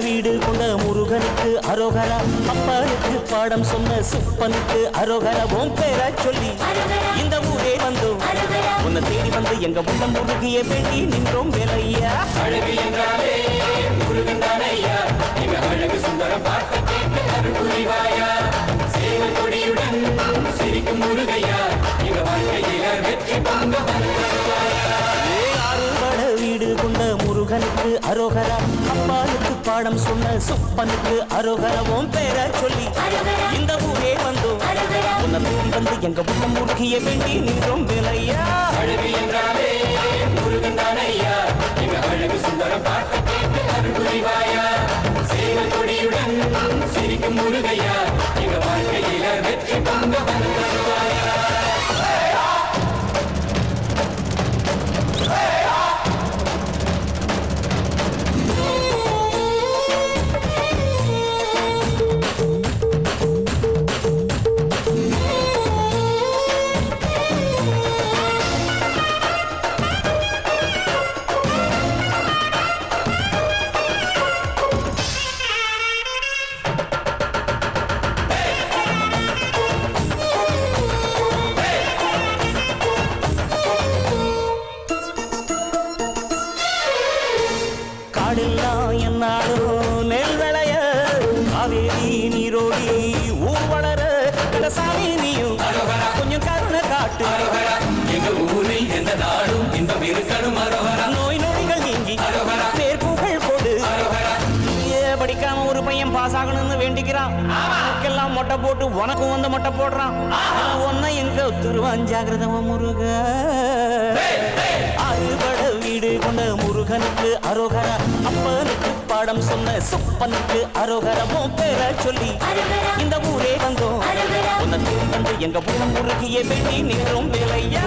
வீடு கொண்ட முருகனுக்கு அரோகரா, அப்பனுக்கு பாடம் சொன்ன சுப்பனுக்கு அரோகரா. உன் பேரை சொல்லி இந்த ஊரே வந்தோம், உன்னை தேடி வந்து எங்க உள்ளம் முருகிய வேண்டி நின்றோம் வேலையா. அழகு என்றாலே முருகன் தானையா, எங்க அழகு சுந்தரம் பார்க்க கேட்டு அருள் புரிவாயா. சேவல் கொடியுடன் சிரிக்கும் முருகையா, எங்க வாழ்க்கையில வெற்றி பொங்க வருவாயா. வீடு கொண்ட முருகனுக்கு அரோகரா, அப்பானுக்கு பாடம் சொன்ன சுப்பனுக்கு அரோகரா. உன் பேரை சொல்லி இந்த ஊரே வந்தோம், உன்னை தேடி வந்து எங்க உள்ளம் முருகிய வேண்டி நின்றோம் வேலையா. அழகு என்றாலே முருகன் தானையா, எங்க அழகு சுந்தரம் பார்க்க கேட்டு அருள் புரிவாயா. சேவல் கொடியுடன் சிரிக்கும் முருகையா, எங்க வாழ்க்கையில வெற்றி பொங்க வருவாயா. காடெல்லாம் என்னாலும் நெல் விளைய, காவேரி நீரோடி ஊர் வளர, சாமி நீயும் கொஞ்சம் கருணை காட்டு. எங்க ஊரில் எந்த நாடும் இன்பம் இருக்கணும். நோய் நொடிகள் நீங்கி பேர்புகழ் கொடு. படிக்காம ஒரு பையன் பாஸ் ஆகணும்னு வேண்டிக்கிறான், எல்லாம் மொட்டை போட்டு உனக்கும் வந்து மொட்டை போடுறான். ஒன்ன எங்க துருவான் ஜாகிரதவ முருக. அறுபட வீடு கொண்ட முருகனுக்கு அரோகரா, அப்பனுக்கு பாடம் சொன்ன சுப்பனுக்கு அரோகரா. உன் பேரை சொல்லி இந்த ஊரே வந்தோம், உன்னை தேடி வந்து எங்க உள்ளம் முருகிய வேண்டி நின்றோம் வேலையா.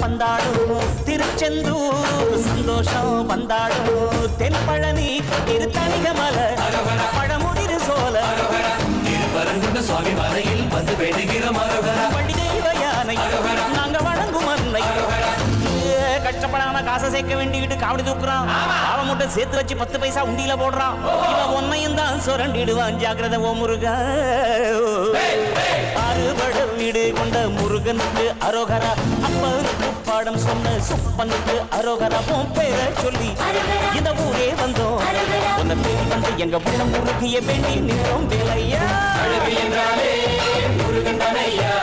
பந்தாடும் திருச்செந்தூர் சந்தோஷம் வந்தாடும் தென்பழனி திருத்தணிக மலை பழமுதிர் சோல சுவாமி மலையில் வந்து வேண்டுகிற வண்டி தெய்வ யானை நாங்க வணங்கும் அன்னை. கஷ்டப்படாம காசை சேர்க்க வேண்டிக்கிட்டு காவடி தூக்குறான், அவன் முட்டை சேர்த்து வச்சு 10 பைசா உண்டியில போடுறான். இவன் ஒன்னையும் தான் சுரண்டிடுவான் ஜாகிரத ஓ முருகா. அறுபட வீடு கொண்ட முருகனுக்கு அரோகரா, அப்பனுக்கு பாடம் சொன்ன சுப்பனுக்கு அரோகரா. உன் பேரை சொல்லி இந்த ஊரே வந்தோம், உன்னை தேடி வந்து எங்க உள்ளம் முருகிய வேண்டி நின்றோம் வேலையா. அழகு என்றாலே முருகன் தானையா,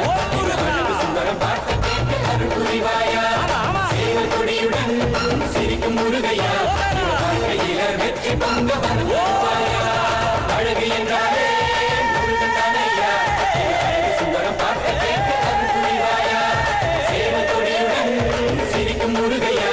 சுந்தரம் பார்க்க கேட்டு அருள் புரிவாயா. சேவல் கொடியுடன் சிரிக்கும் முருகையா, வாழ்க்கையில வெற்றி பொங்க வருவாயா. அழகு என்றாலே முருகன் தானையா, சுந்தரம் பார்க்க கேட்டு அருள் புரிவாயா. சேவல் கொடியுடன் சிரிக்கும் முருகையா,